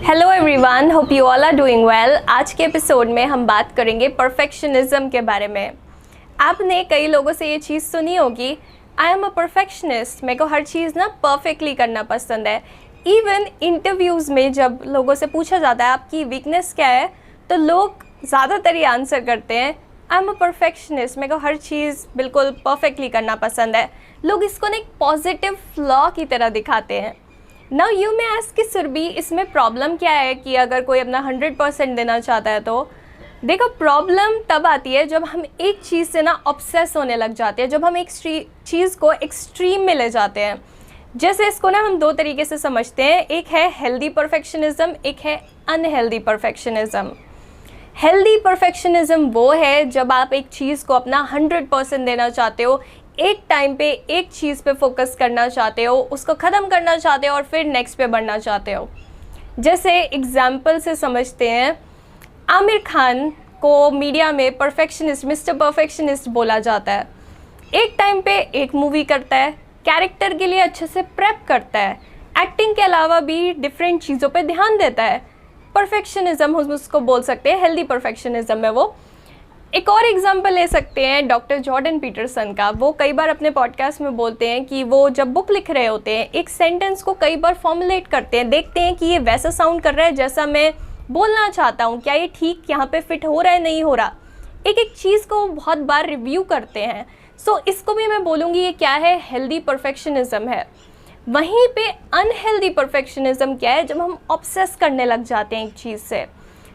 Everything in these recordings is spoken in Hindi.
Hello everyone, hope you all are doing well. आज के एपिसोड में हम बात करेंगे परफेक्शनिज्म के बारे में। आपने कई लोगों से ये चीज़ सुनी होगी, आई एम अ परफेक्शनिस्ट, मेरे को हर चीज़ ना परफेक्टली करना पसंद है। इवन इंटरव्यूज़ में जब लोगों से पूछा जाता है आपकी वीकनेस क्या है, तो लोग ज़्यादातर ये आंसर करते हैं आई एम अ परफेक्शनिस्ट, मेरे को हर चीज़ बिल्कुल परफेक्टली करना पसंद है। लोग इसको ना एक पॉजिटिव फ्लॉ की तरह दिखाते हैं। नाउ यू मे आस्क कि सुरभि, इसमें प्रॉब्लम क्या है कि अगर कोई अपना 100% देना चाहता है तो देखो, प्रॉब्लम तब आती है जब हम एक चीज़ से ना ऑब्सेस होने लग जाते हैं, जब हम एक चीज़ को एक्सट्रीम में ले जाते हैं। जैसे इसको ना हम दो तरीके से समझते हैं, एक है हेल्दी परफेक्शनिज्म, एक है अनहेल्दी परफेक्शनिज्म। हेल्दी परफेक्शनिज्म वो है जब आप एक चीज़ को अपना 100% देना चाहते हो, एक टाइम पे एक चीज़ पे फोकस करना चाहते हो, उसको ख़त्म करना चाहते हो और फिर नेक्स्ट पे बढ़ना चाहते हो। जैसे एग्जाम्पल से समझते हैं, आमिर खान को मीडिया में परफेक्शनिस्ट, मिस्टर परफेक्शनिस्ट बोला जाता है। एक टाइम पे एक मूवी करता है, कैरेक्टर के लिए अच्छे से प्रेप करता है, एक्टिंग के अलावा भी डिफरेंट चीज़ों पे ध्यान देता है। परफेक्शनिज्म हम उसको बोल सकते हैं, हेल्दी परफेक्शनिज्म है वो। एक और एग्जांपल ले सकते हैं डॉक्टर जॉर्डन पीटरसन का। वो कई बार अपने पॉडकास्ट में बोलते हैं कि वो जब बुक लिख रहे होते हैं, एक सेंटेंस को कई बार फॉर्मुलेट करते हैं, देखते हैं कि ये वैसा साउंड कर रहा है जैसा मैं बोलना चाहता हूँ, क्या ये ठीक यहाँ पे फिट हो रहा है, नहीं हो रहा। एक एक चीज़ को बहुत बार रिव्यू करते हैं। सो इसको भी मैं बोलूँगी ये क्या है, हेल्दी परफेक्शनिज्म है। वहीं पे अनहेल्दी परफेक्शनिज्म क्या है, जब हम ऑब्सेस करने लग जाते हैं एक चीज़ से।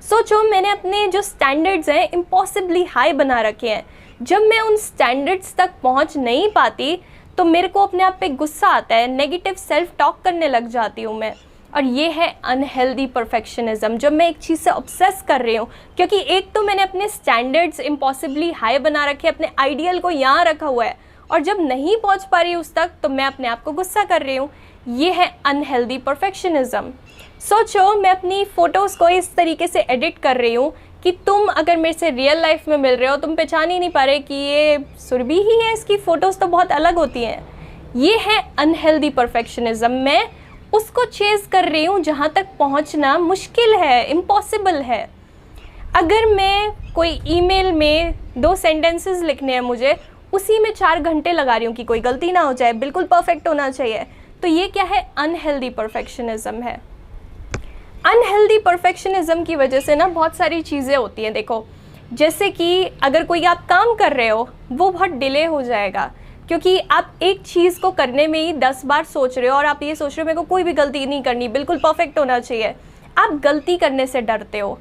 सोचो, मैंने अपने जो स्टैंडर्ड्स हैं इम्पॉसिबली हाई बना रखे हैं, जब मैं उन स्टैंडर्ड्स तक पहुंच नहीं पाती तो मेरे को अपने आप पे गुस्सा आता है, नेगेटिव सेल्फ टॉक करने लग जाती हूँ मैं। और ये है अनहेल्दी परफेक्शनिज्म, जब मैं एक चीज़ से ऑब्सेस कर रही हूँ, क्योंकि एक तो मैंने अपने स्टैंडर्ड्स इम्पॉसिबली हाई बना रखे, अपने आइडियल को यहाँ रखा हुआ है, और जब नहीं पहुँच पा रही उस तक तो मैं अपने आप को गुस्सा कर रही हूँ। ये है अनहेल्दी परफेक्शनिज्म। सोचो, मैं अपनी फ़ोटोज़ को इस तरीके से एडिट कर रही हूँ कि तुम अगर मेरे से रियल लाइफ में मिल रहे हो, तुम पहचान ही नहीं पा रहे कि ये सुरभि ही है, इसकी फ़ोटोज़ तो बहुत अलग होती हैं। ये है अनहेल्दी परफेक्शनिज्म। मैं उसको चेज़ कर रही हूँ जहाँ तक पहुँचना मुश्किल है, इम्पॉसिबल है। अगर मैं कोई ईमेल में 2 सेंटेंसेस लिखने हैं मुझे, उसी में 4 घंटे लगा रही हूँ कि कोई गलती ना हो जाए, बिल्कुल परफेक्ट होना चाहिए, तो ये क्या है, अनहेल्दी परफेक्शनिज्म है। अनहेल्दी परफेक्शनिज्म की वजह से ना बहुत सारी चीज़ें होती हैं। देखो, जैसे कि अगर कोई आप काम कर रहे हो, वो बहुत डिले हो जाएगा, क्योंकि आप एक चीज़ को करने में ही 10 बार सोच रहे हो और आप ये सोच रहे हो मेरे को कोई भी गलती नहीं करनी, बिल्कुल परफेक्ट होना चाहिए। आप गलती करने से डरते हो।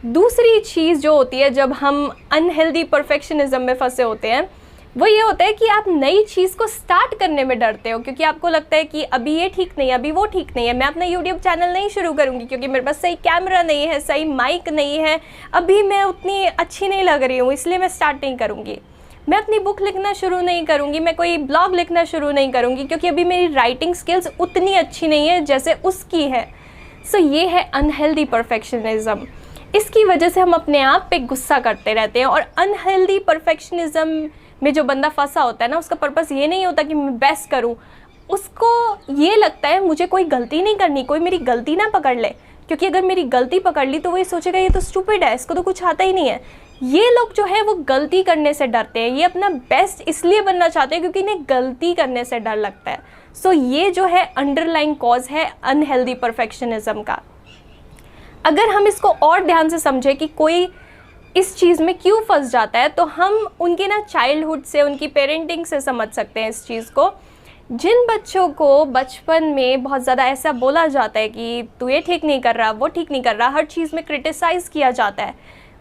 दूसरी चीज़ जो होती है जब हम अनहेल्दी परफेक्शनिज्म में फंसे होते हैं, वो ये होता है कि आप नई चीज़ को स्टार्ट करने में डरते हो, क्योंकि आपको लगता है कि अभी ये ठीक नहीं है, अभी वो ठीक नहीं है, मैं अपना यूट्यूब चैनल नहीं शुरू करूँगी क्योंकि मेरे पास सही कैमरा नहीं है, सही माइक नहीं है, अभी मैं उतनी अच्छी नहीं लग रही हूँ, इसलिए मैं स्टार्ट नहीं करूँगी। मैं अपनी बुक लिखना शुरू नहीं करूँगी, मैं कोई ब्लॉग लिखना शुरू नहीं करूँगी क्योंकि अभी मेरी राइटिंग स्किल्स उतनी अच्छी नहीं है जैसे उसकी है। सो ये है अनहेल्दी परफेक्शनिज्म। इसकी वजह से हम अपने आप पे गुस्सा करते रहते हैं। और अनहेल्दी परफेक्शनिज्म में जो बंदा फंसा होता है ना, उसका पर्पस ये नहीं होता कि मैं बेस्ट करूं, उसको ये लगता है मुझे कोई गलती नहीं करनी, कोई मेरी गलती ना पकड़ ले, क्योंकि अगर मेरी गलती पकड़ ली तो वो ये सोचेगा ये तो स्टूपिड है, इसको तो कुछ आता ही नहीं है। ये लोग जो है वो गलती करने से डरते हैं, ये अपना बेस्ट इसलिए बनना चाहते हैं क्योंकि इन्हें गलती करने से डर लगता है। सो ये जो है अंडरलाइन कॉज है अनहेल्दी परफेक्शनिज्म का। अगर हम इसको और ध्यान से समझें कि कोई इस चीज़ में क्यों फंस जाता है, तो हम उनके ना चाइल्डहुड से, उनकी पेरेंटिंग से समझ सकते हैं इस चीज़ को। जिन बच्चों को बचपन में बहुत ज़्यादा ऐसा बोला जाता है कि तू ये ठीक नहीं कर रहा, वो ठीक नहीं कर रहा, हर चीज़ में क्रिटिसाइज़ किया जाता है,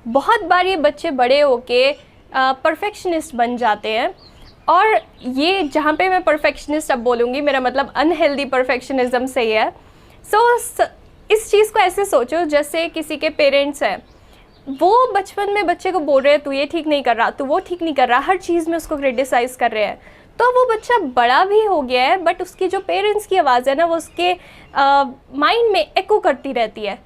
बहुत बार ये बच्चे बड़े होके परफेक्शनिस्ट बन जाते हैं। और ये जहाँ पे मैं परफेक्शनिस्ट अब बोलूँगी, मेरा मतलब अनहेल्दी परफेक्शनिज्म से ही है। सो इस चीज़ को ऐसे सोचो, जैसे किसी के पेरेंट्स हैं, वो बचपन में बच्चे को बोल रहे हैं तू ये ठीक नहीं कर रहा, तू वो ठीक नहीं कर रहा, हर चीज़ में उसको क्रिटिसाइज़ कर रहे हैं। तो वो बच्चा बड़ा भी हो गया है, बट उसकी जो पेरेंट्स की आवाज़ है ना, वो उसके माइंड में एको करती रहती है।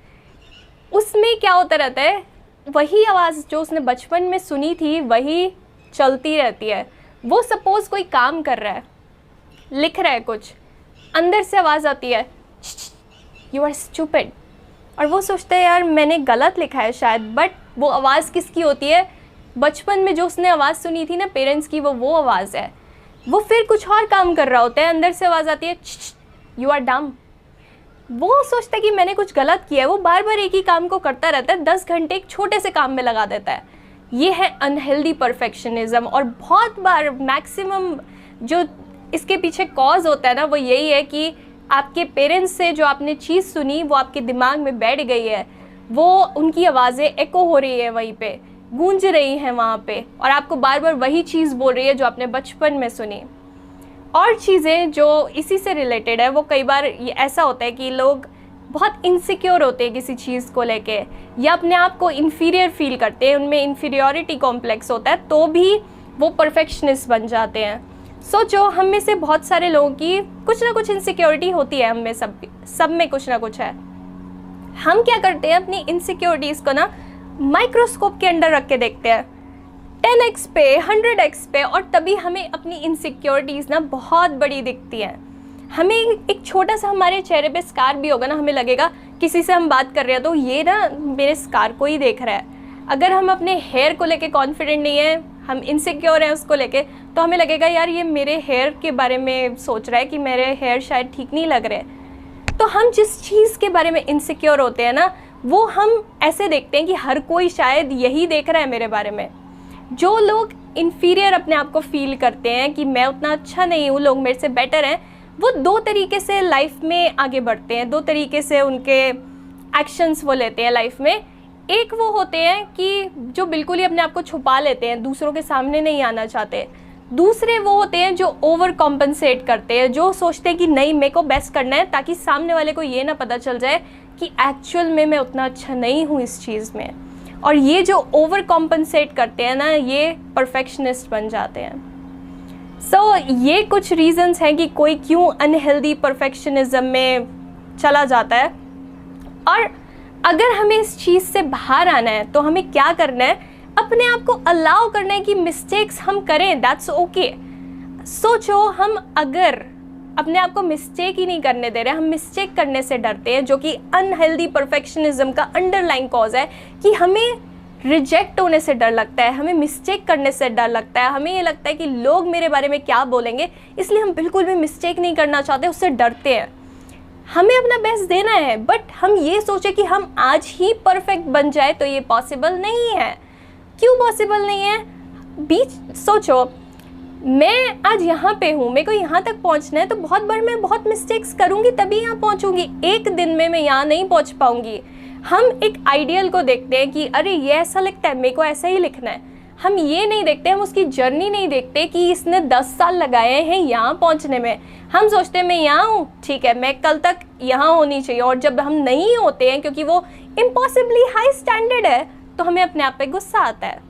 उसमें क्या होता रहता है, वही आवाज़ जो उसने बचपन में सुनी थी वही चलती रहती है। वो सपोज़ कोई काम कर रहा है, लिख रहा है कुछ, अंदर से आवाज़ आती है यू आर स्टूपिड, और वो सोचता है यार मैंने गलत लिखा है शायद, बट वो आवाज़ किसकी होती है? बचपन में जो उसने आवाज़ सुनी थी ना पेरेंट्स की, वो आवाज़ है। वो फिर कुछ और काम कर रहा होता है, अंदर से आवाज़ आती है यू आर डम। वो सोचता है कि मैंने कुछ गलत किया है, वो बार बार एक ही काम को करता रहता है, 10 घंटे एक छोटे से काम में लगा देता है। ये है अनहेल्दी परफेक्शनिज्म। और बहुत बार मैक्सिमम जो इसके पीछे कॉज होता है ना, वो यही है कि आपके पेरेंट्स से जो आपने चीज़ सुनी वो आपके दिमाग में बैठ गई है, वो उनकी आवाज़ें एको हो रही है, वहीं पे गूंज रही हैं वहाँ पे, और आपको बार बार वही चीज़ बोल रही है जो आपने बचपन में सुनी। और चीज़ें जो इसी से रिलेटेड है, वो कई बार ये ऐसा होता है कि लोग बहुत इनसिक्योर होते हैं किसी चीज़ को लेके, या अपने आप को इन्फीरियर फील करते हैं, उनमें इन्फीरियॉरिटी कॉम्प्लेक्स होता है, तो भी वो परफेक्शनिस्ट बन जाते हैं। सोचो, हम में से बहुत सारे लोगों की कुछ ना कुछ इनसिक्योरिटी होती है, हम में सब में कुछ ना कुछ है। हम क्या करते हैं, अपनी इनसिक्योरिटीज़ को ना माइक्रोस्कोप के अंडर रख के देखते हैं 10x पे 100x पे, और तभी हमें अपनी इनसिक्योरिटीज़ ना बहुत बड़ी दिखती हैं। हमें एक छोटा सा हमारे चेहरे पे स्कार भी होगा ना, हमें लगेगा किसी से हम बात कर रहे हैं तो ये ना मेरे स्कार को ही देख रहा है। अगर हम अपने हेयर को लेके कॉन्फिडेंट नहीं है, हम इनसिक्योर हैं उसको लेके, तो हमें लगेगा यार ये मेरे हेयर के बारे में सोच रहा है कि मेरे हेयर शायद ठीक नहीं लग रहे। तो हम जिस चीज़ के बारे में इनसिक्योर होते हैं ना, वो हम ऐसे देखते हैं कि हर कोई शायद यही देख रहा है मेरे बारे में। जो लोग इन्फीरियर अपने आप को फील करते हैं कि मैं उतना अच्छा नहीं हूँ, लोग मेरे से बेटर हैं, वो दो तरीके से लाइफ में आगे बढ़ते हैं, दो तरीके से उनके एक्शंस वो लेते हैं लाइफ में। एक वो होते हैं कि जो बिल्कुल ही अपने आप को छुपा लेते हैं, दूसरों के सामने नहीं आना चाहते। दूसरे वो होते हैं जो ओवर कॉम्पनसेट करते हैं, जो सोचते हैं कि नहीं मेरे को बेस्ट करना है ताकि सामने वाले को ये ना पता चल जाए कि एक्चुअल में मैं उतना अच्छा नहीं हूँ इस चीज़ में। और ये जो ओवर कॉम्पनसेट करते हैं ना, ये परफेक्शनिस्ट बन जाते हैं। सो ये कुछ रीजंस हैं कि कोई क्यों अनहेल्दी परफेक्शनिज्म में चला जाता है। और अगर हमें इस चीज़ से बाहर आना है तो हमें क्या करना है, अपने आप को अलाउ करना है कि मिस्टेक्स हम करें, दैट्स ओके। सोचो, हम अगर अपने आप को मिस्टेक ही नहीं करने दे रहे, हम मिस्टेक करने से डरते हैं, जो कि अनहेल्दी परफेक्शनिज्म का अंडरलाइन कॉज है कि हमें रिजेक्ट होने से डर लगता है, हमें मिस्टेक करने से डर लगता है, हमें ये लगता है कि लोग मेरे बारे में क्या बोलेंगे, इसलिए हम बिल्कुल भी मिस्टेक नहीं करना चाहते, उससे डरते हैं। हमें अपना बेस्ट देना है, बट हम ये सोचे कि हम आज ही परफेक्ट बन जाए तो ये पॉसिबल नहीं है। क्यों पॉसिबल नहीं है? सोचो, मैं आज यहाँ पे हूँ, मेरे को यहाँ तक पहुँचना है, तो बहुत बार मैं बहुत मिस्टेक्स करूँगी तभी यहाँ पहुँचूँगी, एक दिन में मैं यहाँ नहीं पहुँच पाऊँगी। हम एक आइडियल को देखते हैं कि अरे ये ऐसा लिखता है, मेरे को ऐसा ही लिखना है। हम ये नहीं देखते, हम उसकी जर्नी नहीं देखते कि इसने 10 साल लगाए हैं यहाँ पहुँचने में। हम सोचते हैं मैं यहाँ हूँ, ठीक है, मैं कल तक यहाँ होनी चाहिए। और जब हम नहीं होते हैं, क्योंकि वो इम्पॉसिबली हाई स्टैंडर्ड है, तो हमें अपने आप पे गुस्सा आता है।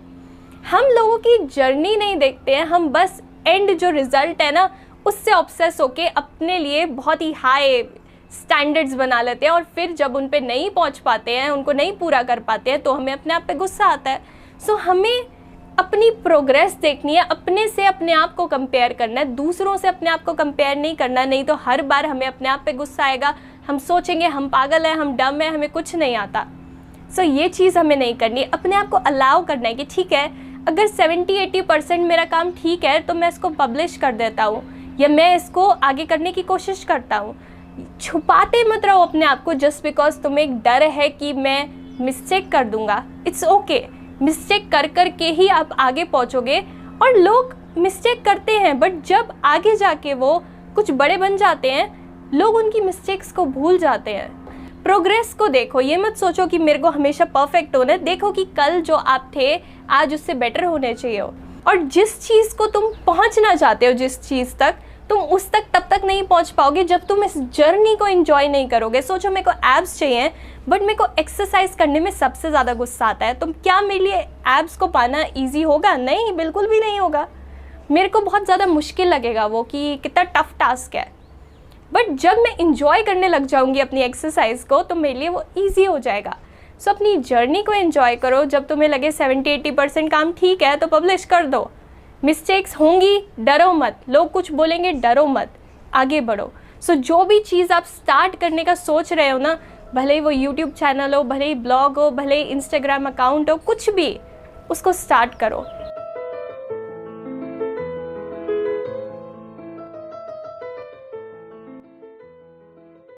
हम लोगों की जर्नी नहीं देखते हैं, हम बस एंड जो रिज़ल्ट है ना, उससे ऑब्सेस होके अपने लिए बहुत ही हाई स्टैंडर्ड्स बना लेते हैं, और फिर जब उन पे नहीं पहुंच पाते हैं, उनको नहीं पूरा कर पाते हैं, तो हमें अपने आप पे गुस्सा आता है। सो हमें अपनी प्रोग्रेस देखनी है, अपने से अपने आप को कंपेयर करना है, दूसरों से अपने आप को कंपेयर नहीं करना, नहीं तो हर बार हमें अपने आप पे गुस्सा आएगा, हम सोचेंगे हम पागल हैं, हम डम हैं, हमें कुछ नहीं आता। सो ये चीज़ हमें नहीं करनी। अपने आप को अलाउ करना है कि ठीक है, अगर 70-80% मेरा काम ठीक है तो मैं इसको पब्लिश कर देता हूँ, या मैं इसको आगे करने की कोशिश करता हूँ। छुपाते मत रहो अपने आप को जस्ट बिकॉज तुम्हें एक डर है कि मैं मिस्टेक कर दूंगा। इट्स ओके, मिस्टेक कर कर के ही आप आगे पहुँचोगे। और लोग मिस्टेक करते हैं, बट जब आगे जाके वो कुछ बड़े बन जाते हैं, लोग उनकी मिस्टेक्स को भूल जाते हैं। प्रोग्रेस को देखो, ये मत सोचो कि मेरे को हमेशा परफेक्ट होना है। देखो कि कल जो आप थे आज उससे बेटर होने चाहिए हो। और जिस चीज़ को तुम पहुंचना चाहते हो, जिस चीज़ तक, तुम उस तक तब तक नहीं पहुंच पाओगे जब तुम इस जर्नी को एंजॉय नहीं करोगे। सोचो, मेरे को एब्स चाहिए, बट मेरे को एक्सरसाइज करने में सबसे ज़्यादा गुस्सा आता है। तो क्या मेरे लिए एब्स को पाना ईजी होगा? नहीं, बिल्कुल भी नहीं होगा। मेरे को बहुत ज़्यादा मुश्किल लगेगा वो, कि कितना टफ टास्क है। बट जब मैं इंजॉय करने लग जाऊंगी अपनी एक्सरसाइज को, तो मेरे लिए वो ईजी हो जाएगा। सो अपनी जर्नी को एंजॉय करो। जब तुम्हें लगे 70-80% काम ठीक है तो पब्लिश कर दो। मिस्टेक्स होंगी, डरो मत, लोग कुछ बोलेंगे, डरो मत, आगे बढ़ो। सो जो भी चीज़ आप स्टार्ट करने का सोच रहे हो ना, भले ही वो यूट्यूब चैनल हो, भले ही ब्लॉग हो, भले ही इंस्टाग्राम अकाउंट हो, कुछ भी, उसको स्टार्ट करो।